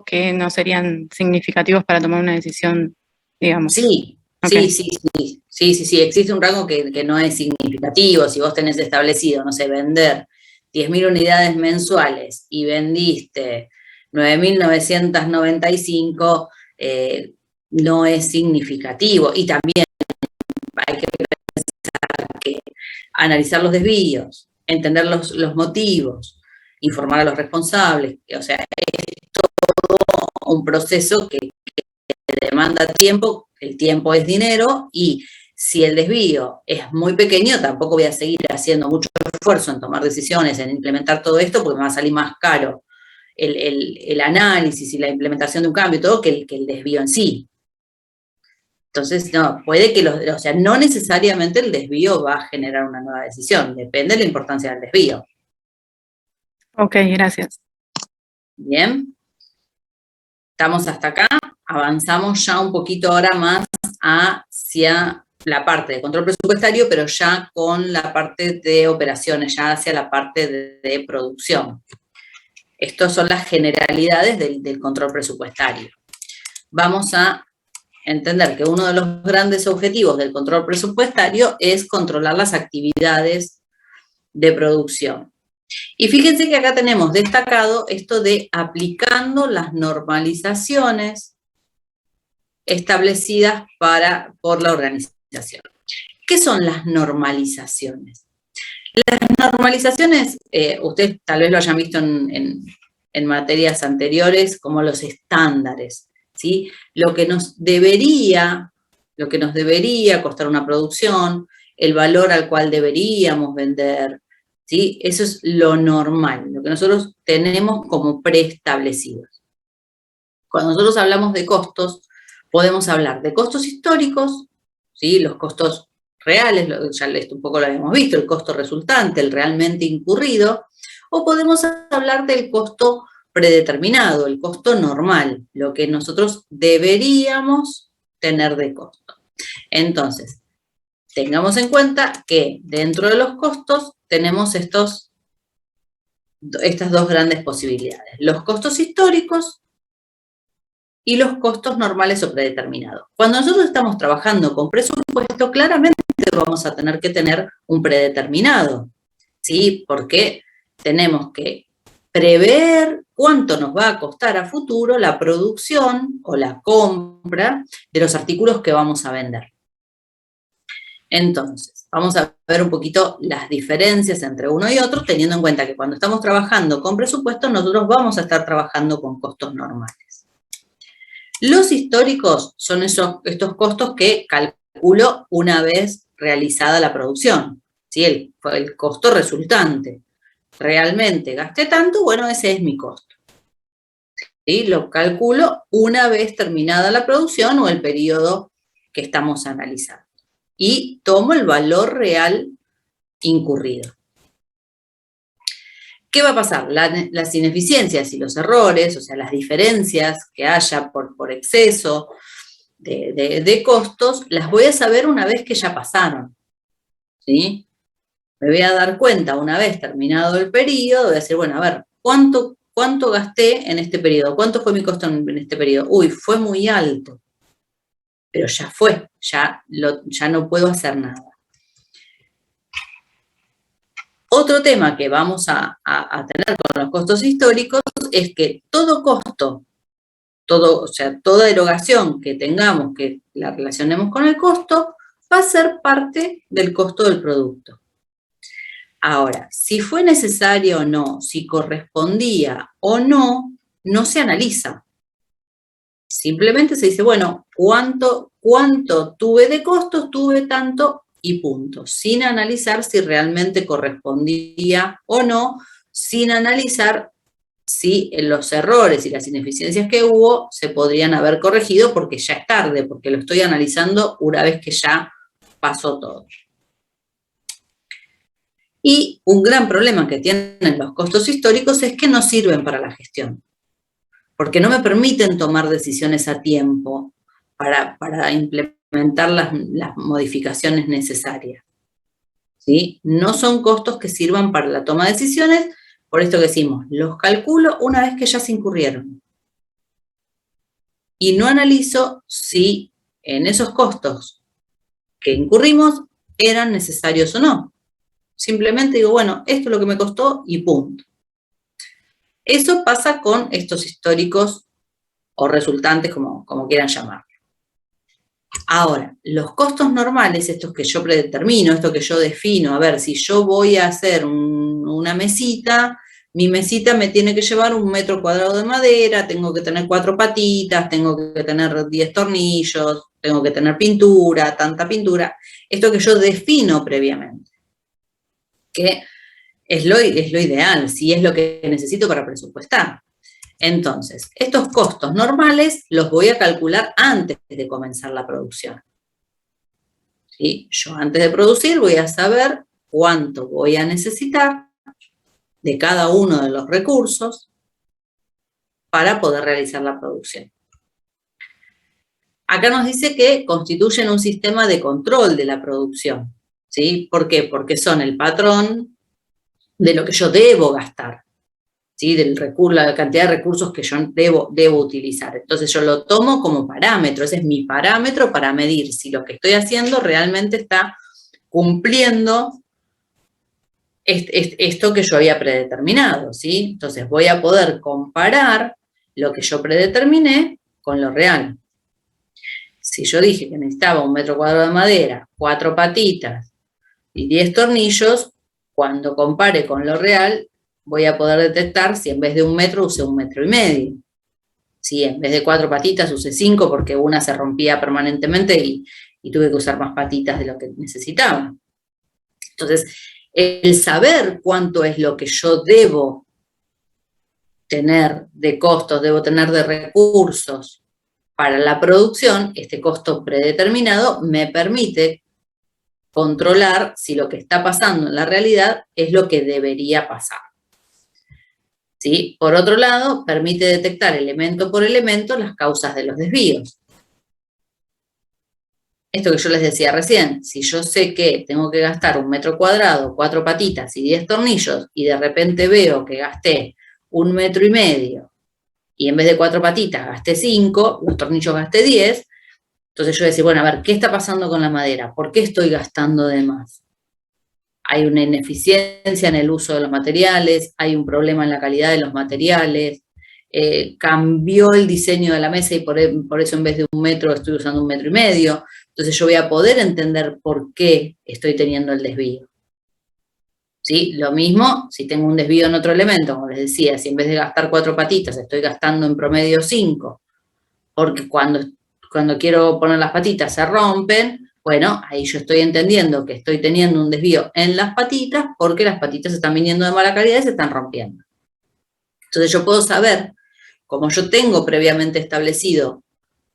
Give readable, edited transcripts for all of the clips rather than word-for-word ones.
que no serían significativos para tomar una decisión, digamos. Sí, Okay. sí, existe un rango que no es significativo. Si vos tenés establecido, no sé, vender 10.000 unidades mensuales y vendiste 9.995, no es significativo. Y también hay que analizar los desvíos, entender los motivos, informar a los responsables. O sea, es todo un proceso que demanda tiempo, el tiempo es dinero, y si el desvío es muy pequeño, tampoco voy a seguir haciendo mucho esfuerzo en tomar decisiones, en implementar todo esto, porque me va a salir más caro el análisis y la implementación de un cambio y todo que el desvío en sí. Entonces, no, puede que o sea, no necesariamente el desvío va a generar una nueva decisión, depende de la importancia del desvío. Ok, gracias. Bien. Estamos hasta acá, avanzamos ya un poquito ahora más hacia la parte de control presupuestario, pero ya con la parte de operaciones, ya hacia la parte de producción. Estas son las generalidades del control presupuestario. Vamos a entender que uno de los grandes objetivos del control presupuestario es controlar las actividades de producción. Y fíjense que acá tenemos destacado esto de aplicando las normalizaciones establecidas por la organización. ¿Qué son las normalizaciones? Las normalizaciones, ustedes tal vez lo hayan visto en materias anteriores como los estándares, ¿sí? Lo que nos debería costar una producción, el valor al cual deberíamos vender, ¿sí? Eso es lo normal, lo que nosotros tenemos como preestablecidos. Cuando nosotros hablamos de costos, podemos hablar de costos históricos, ¿sí? Los costos reales, ya un poco lo habíamos visto, el costo resultante, el realmente incurrido, o podemos hablar del costo predeterminado, el costo normal, lo que nosotros deberíamos tener de costo. Entonces, tengamos en cuenta que dentro de los costos tenemos estas dos grandes posibilidades, los costos históricos y los costos normales o predeterminados. Cuando nosotros estamos trabajando con presupuesto, claramente vamos a tener que tener un predeterminado, ¿sí? Porque tenemos que prever cuánto nos va a costar a futuro la producción o la compra de los artículos que vamos a vender. Entonces, vamos a ver un poquito las diferencias entre uno y otro, teniendo en cuenta que cuando estamos trabajando con presupuesto, nosotros vamos a estar trabajando con costos normales. Los históricos son estos costos que calculo una vez realizada la producción, ¿sí? El costo resultante. Realmente gasté tanto, bueno, ese es mi costo. ¿Sí? Lo calculo una vez terminada la producción o el periodo que estamos analizando. Y tomo el valor real incurrido. ¿Qué va a pasar? Las ineficiencias y los errores, o sea, las diferencias que haya por exceso de costos, las voy a saber una vez que ya pasaron, ¿sí? Me voy a dar cuenta una vez terminado el periodo, voy a decir, bueno, a ver, ¿cuánto gasté en este periodo? ¿Cuánto fue mi costo en este periodo? Uy, fue muy alto, pero ya fue, ya no puedo hacer nada. Otro tema que vamos a tener con los costos históricos es que todo costo, o sea, toda erogación que tengamos que la relacionemos con el costo, va a ser parte del costo del producto. Ahora, si fue necesario o no, si correspondía o no, no se analiza. Simplemente se dice, bueno, ¿cuánto tuve de costos? Tuve tanto y punto, sin analizar si realmente correspondía o no, sin analizar si los errores y las ineficiencias que hubo se podrían haber corregido porque ya es tarde, porque lo estoy analizando una vez que ya pasó todo. Y un gran problema que tienen los costos históricos es que no sirven para la gestión, porque no me permiten tomar decisiones a tiempo para implementar las modificaciones necesarias, ¿sí? No son costos que sirvan para la toma de decisiones, por esto que decimos, los calculo una vez que ya se incurrieron. y no analizo si en esos costos que incurrimos eran necesarios o no. Simplemente digo, bueno, esto es lo que me costó y punto. Eso pasa con estos históricos o resultantes, como quieran llamarlo. Ahora, los costos normales, estos que yo predetermino, esto que yo defino, a ver, si yo voy a hacer una mesita, mi mesita me tiene que llevar 1 metro cuadrado de madera, tengo que tener 4 patitas, tengo que tener 10 tornillos, tengo que tener pintura, tanta pintura, esto que yo defino previamente, que es lo ideal, si es lo que necesito para presupuestar. Entonces, estos costos normales los voy a calcular antes de comenzar la producción. ¿Sí? Yo antes de producir voy a saber cuánto voy a necesitar de cada uno de los recursos para poder realizar la producción. Acá nos dice que constituyen un sistema de control de la producción. ¿Sí? ¿Por qué? Porque son el patrón de lo que yo debo gastar. ¿Sí? La cantidad de recursos que yo debo utilizar. Entonces yo lo tomo como parámetro, ese es mi parámetro para medir si lo que estoy haciendo realmente está cumpliendo esto que yo había predeterminado, ¿sí? Entonces voy a poder comparar lo que yo predeterminé con lo real. Si yo dije que necesitaba 1 metro cuadrado de madera, 4 patitas y 10 tornillos, cuando compare con lo real, voy a poder detectar si en vez de 1 metro usé 1,5 metros. Si en vez de 4 patitas usé 5 porque una se rompía permanentemente y tuve que usar más patitas de lo que necesitaba. Entonces, el saber cuánto es lo que yo debo tener de costos, debo tener de recursos para la producción, este costo predeterminado me permite controlar si lo que está pasando en la realidad es lo que debería pasar. ¿Sí? Por otro lado, permite detectar elemento por elemento las causas de los desvíos. Esto que yo les decía recién, si yo sé que tengo que gastar 1 metro cuadrado, 4 patitas y 10 tornillos, y de repente veo que gasté 1,5 metros, y en vez de 4 patitas gasté 5, los tornillos gasté 10, entonces yo voy a decir, bueno, a ver, ¿qué está pasando con la madera? ¿Por qué estoy gastando de más? Hay una ineficiencia en el uso de los materiales, hay un problema en la calidad de los materiales, cambió el diseño de la mesa y por eso en vez de 1 metro estoy usando 1,5 metros. Entonces yo voy a poder entender por qué estoy teniendo el desvío. ¿Sí? Lo mismo si tengo un desvío en otro elemento, como les decía, si en vez de gastar 4 patitas estoy gastando en promedio 5, porque cuando quiero poner las patitas se rompen, bueno, ahí yo estoy entendiendo que estoy teniendo un desvío en las patitas porque las patitas están viniendo de mala calidad y se están rompiendo. Entonces yo puedo saber, como yo tengo previamente establecido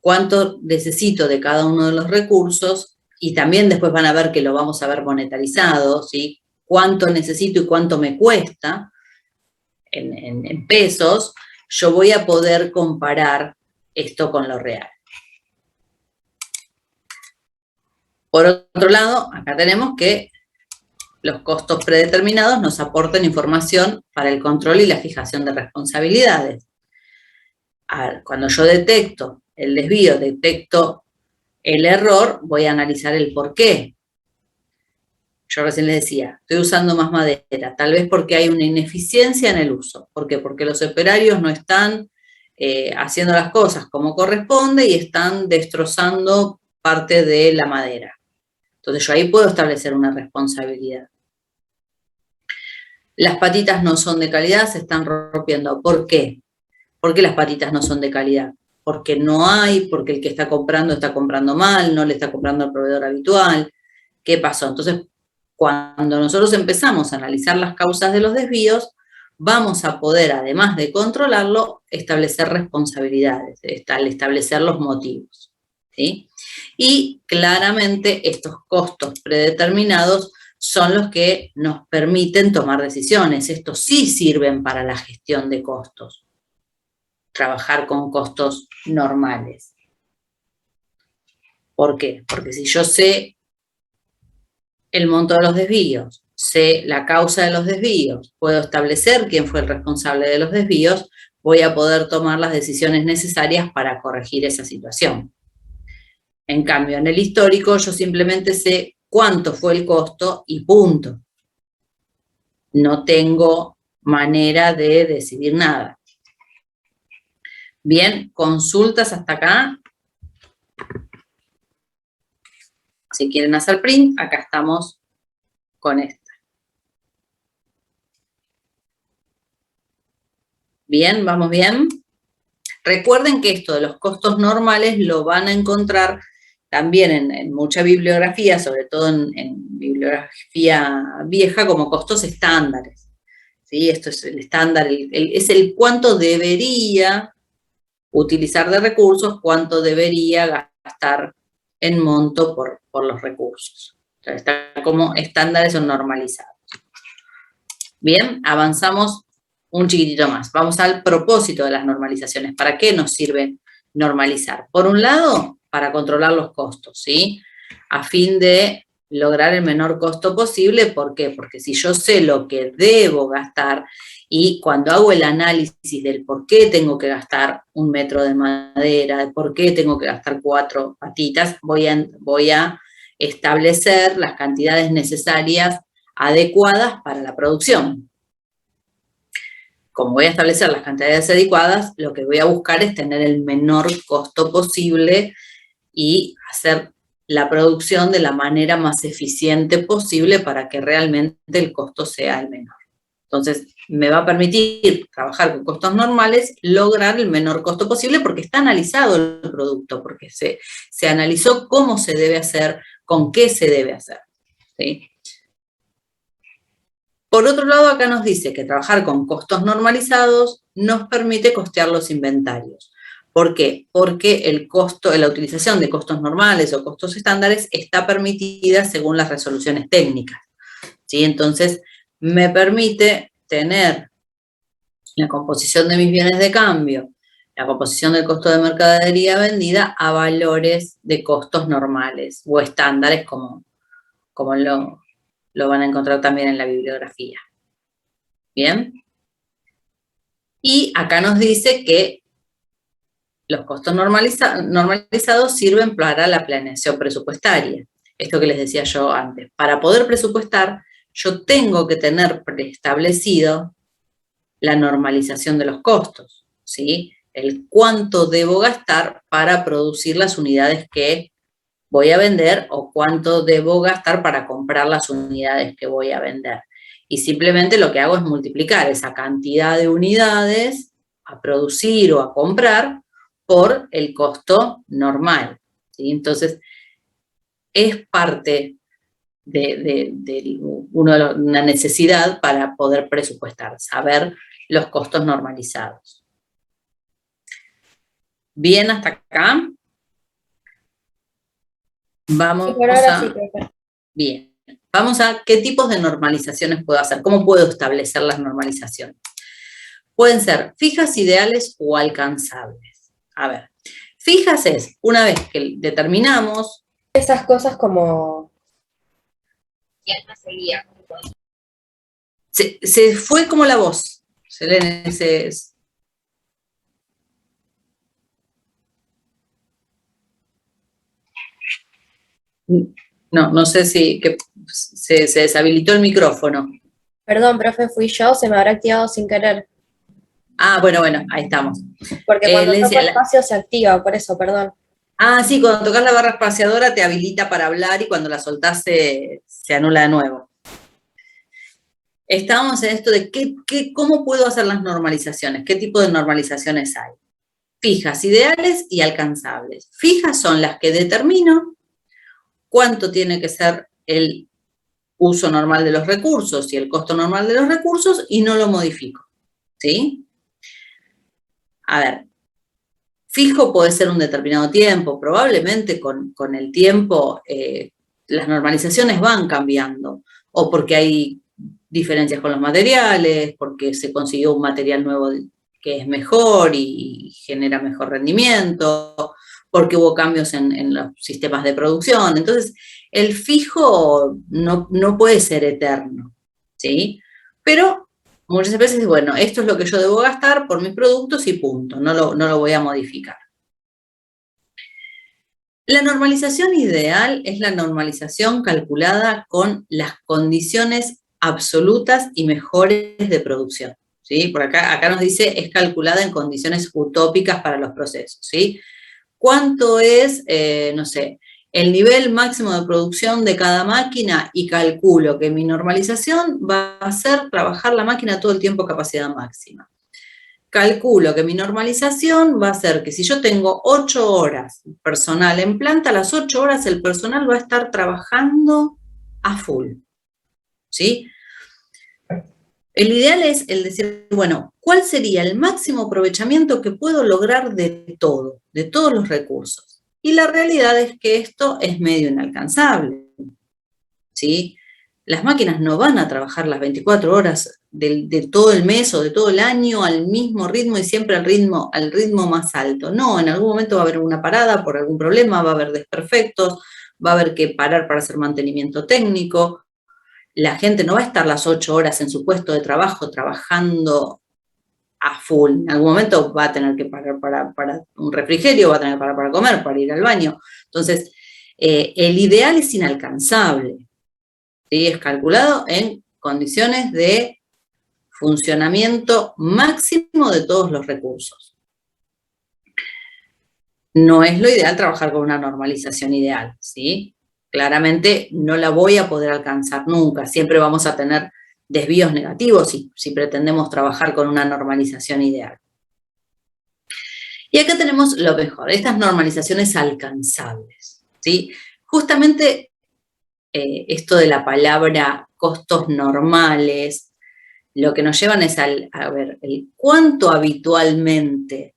cuánto necesito de cada uno de los recursos, y también después van a ver que lo vamos a ver monetarizado, ¿sí? Cuánto necesito y cuánto me cuesta en pesos, yo voy a poder comparar esto con lo real. Por otro lado, acá tenemos que los costos predeterminados nos aportan información para el control y la fijación de responsabilidades. Cuando yo detecto el desvío, detecto el error, voy a analizar el por qué. Yo recién les decía, estoy usando más madera, tal vez porque hay una ineficiencia en el uso. ¿Por qué? Porque los operarios no están haciendo las cosas como corresponde y están destrozando parte de la madera. Entonces yo ahí puedo establecer una responsabilidad. Las patitas no son de calidad, se están rompiendo. ¿Por qué? ¿Por qué las patitas no son de calidad? Porque no hay, porque el que está comprando mal, no le está comprando al proveedor habitual. ¿Qué pasó? Entonces, cuando nosotros empezamos a analizar las causas de los desvíos, vamos a poder, además de controlarlo, establecer responsabilidades, establecer los motivos. ¿Sí? Y claramente estos costos predeterminados son los que nos permiten tomar decisiones. Estos sí sirven para la gestión de costos. Trabajar con costos normales. ¿Por qué? Porque si yo sé el monto de los desvíos, sé la causa de los desvíos, puedo establecer quién fue el responsable de los desvíos, voy a poder tomar las decisiones necesarias para corregir esa situación. En cambio, en el histórico yo simplemente sé cuánto fue el costo y punto. No tengo manera de decidir nada. Bien, consultas hasta acá. Si quieren hacer print, acá estamos con esta. Bien, ¿vamos bien? Recuerden que esto de los costos normales lo van a encontrar también en mucha bibliografía, sobre todo en bibliografía vieja, como costos estándares. ¿Sí? Esto es el estándar, es el cuánto debería utilizar de recursos, cuánto debería gastar en monto por los recursos. O sea, está como estándares o normalizados. Bien, avanzamos un chiquitito más. Vamos al propósito de las normalizaciones. ¿Para qué nos sirve normalizar? Por un lado, para controlar los costos, ¿sí? A fin de lograr el menor costo posible. ¿Por qué? Porque si yo sé lo que debo gastar y cuando hago el análisis del por qué tengo que gastar 1 metro de madera, de por qué tengo que gastar 4 patitas, voy a establecer las cantidades necesarias adecuadas para la producción. Como voy a establecer las cantidades adecuadas, lo que voy a buscar es tener el menor costo posible y hacer la producción de la manera más eficiente posible para que realmente el costo sea el menor. Entonces, me va a permitir trabajar con costos normales, lograr el menor costo posible porque está analizado el producto, porque se analizó cómo se debe hacer, con qué se debe hacer, ¿sí? Por otro lado, acá nos dice que trabajar con costos normalizados nos permite costear los inventarios. ¿Por qué? Porque el costo, la utilización de costos normales o costos estándares está permitida según las resoluciones técnicas, ¿sí? Entonces, me permite tener la composición de mis bienes de cambio, la composición del costo de mercadería vendida a valores de costos normales o estándares como lo van a encontrar también en la bibliografía. ¿Bien? Y acá nos dice que los costos normalizados sirven para la planeación presupuestaria. Esto que les decía yo antes. Para poder presupuestar, yo tengo que tener preestablecido la normalización de los costos, ¿sí? El cuánto debo gastar para producir las unidades que voy a vender o cuánto debo gastar para comprar las unidades que voy a vender. Y simplemente lo que hago es multiplicar esa cantidad de unidades a producir o a comprar por el costo normal, ¿sí? Entonces, es parte de una necesidad para poder presupuestar, saber los costos normalizados. Bien, hasta acá. Vamos a... Bien. Vamos a qué tipos de normalizaciones puedo hacer, cómo puedo establecer las normalizaciones. Pueden ser fijas, ideales o alcanzables. A ver, fijas es, una vez que determinamos... Esas cosas como... Se fue como la voz. Selene, no sé si se deshabilitó el micrófono. Perdón, profe, fui yo, se me habrá activado sin querer. Ah, bueno, ahí estamos. Porque cuando toco espacio se activa, por eso, perdón. Ah, sí, cuando tocas la barra espaciadora te habilita para hablar y cuando la soltás se anula de nuevo. Estábamos en esto de cómo puedo hacer las normalizaciones, qué tipo de normalizaciones hay. Fijas, ideales y alcanzables. Fijas son las que determino cuánto tiene que ser el uso normal de los recursos y el costo normal de los recursos y no lo modifico, ¿sí? A ver, fijo puede ser un determinado tiempo, probablemente con el tiempo las normalizaciones van cambiando, o porque hay diferencias con los materiales, porque se consiguió un material nuevo que es mejor y genera mejor rendimiento, porque hubo cambios en los sistemas de producción. Entonces, el fijo no puede ser eterno, ¿sí? Pero Muchas veces, bueno, esto es lo que yo debo gastar por mis productos y punto, no lo voy a modificar. La normalización ideal es la normalización calculada con las condiciones absolutas y mejores de producción, ¿sí? Por acá nos dice, es calculada en condiciones utópicas para los procesos, ¿sí? ¿Cuánto es, no sé, el nivel máximo de producción de cada máquina? Y calculo que mi normalización va a ser trabajar la máquina todo el tiempo a capacidad máxima. Calculo que mi normalización va a ser que si yo tengo 8 horas personal en planta, a las 8 horas el personal va a estar trabajando a full, ¿sí? El ideal es el decir, bueno, ¿cuál sería el máximo aprovechamiento que puedo lograr de todo, de todos los recursos? Y la realidad es que esto es medio inalcanzable, ¿sí? Las máquinas no van a trabajar las 24 horas de todo el mes o de todo el año al mismo ritmo y siempre al ritmo más alto. No, en algún momento va a haber una parada por algún problema, va a haber desperfectos, va a haber que parar para hacer mantenimiento técnico. La gente no va a estar las 8 horas en su puesto de trabajo trabajando a full. En algún momento va a tener que parar para un refrigerio, va a tener que parar para comer, para ir al baño. Entonces, el ideal es inalcanzable. ¿Sí? Es calculado en condiciones de funcionamiento máximo de todos los recursos. No es lo ideal trabajar con una normalización ideal, ¿sí? Claramente no la voy a poder alcanzar nunca, siempre vamos a tener desvíos negativos si pretendemos trabajar con una normalización ideal. Y acá tenemos lo mejor, estas normalizaciones alcanzables, ¿sí? Justamente esto de la palabra costos normales, lo que nos llevan es a ver, cuánto habitualmente,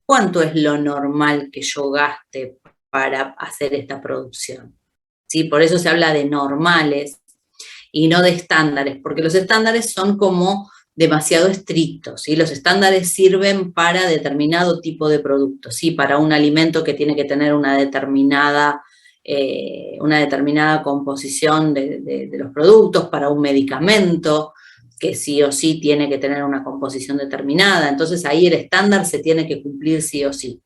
cuánto es lo normal que yo gaste para hacer esta producción. ¿Sí? Por eso se habla de normales y no de estándares, porque los estándares son como demasiado estrictos, ¿sí? Los estándares sirven para determinado tipo de productos, ¿sí? Para un alimento que tiene que tener una determinada composición de los productos, para un medicamento que sí o sí tiene que tener una composición determinada. Entonces ahí el estándar se tiene que cumplir sí o sí.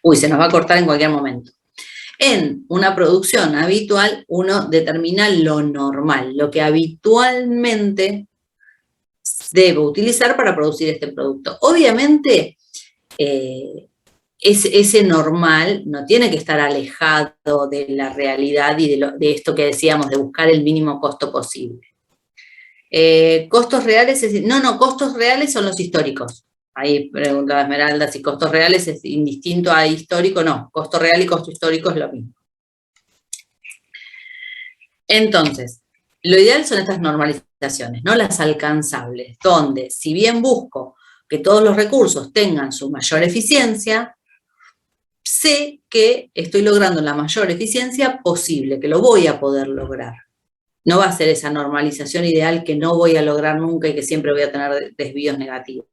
Uy, se nos va a cortar en cualquier momento. En una producción habitual, uno determina lo normal, lo que habitualmente debo utilizar para producir este producto. Obviamente, ese normal no tiene que estar alejado de la realidad y de esto que decíamos, de buscar el mínimo costo posible. Costos reales, costos reales son los históricos. Ahí preguntaba Esmeralda si costos reales es indistinto a histórico. No, costo real y costo histórico es lo mismo. Entonces, lo ideal son estas normalizaciones, no las alcanzables, donde si bien busco que todos los recursos tengan su mayor eficiencia, sé que estoy logrando la mayor eficiencia posible, que lo voy a poder lograr. No va a ser esa normalización ideal que no voy a lograr nunca y que siempre voy a tener desvíos negativos.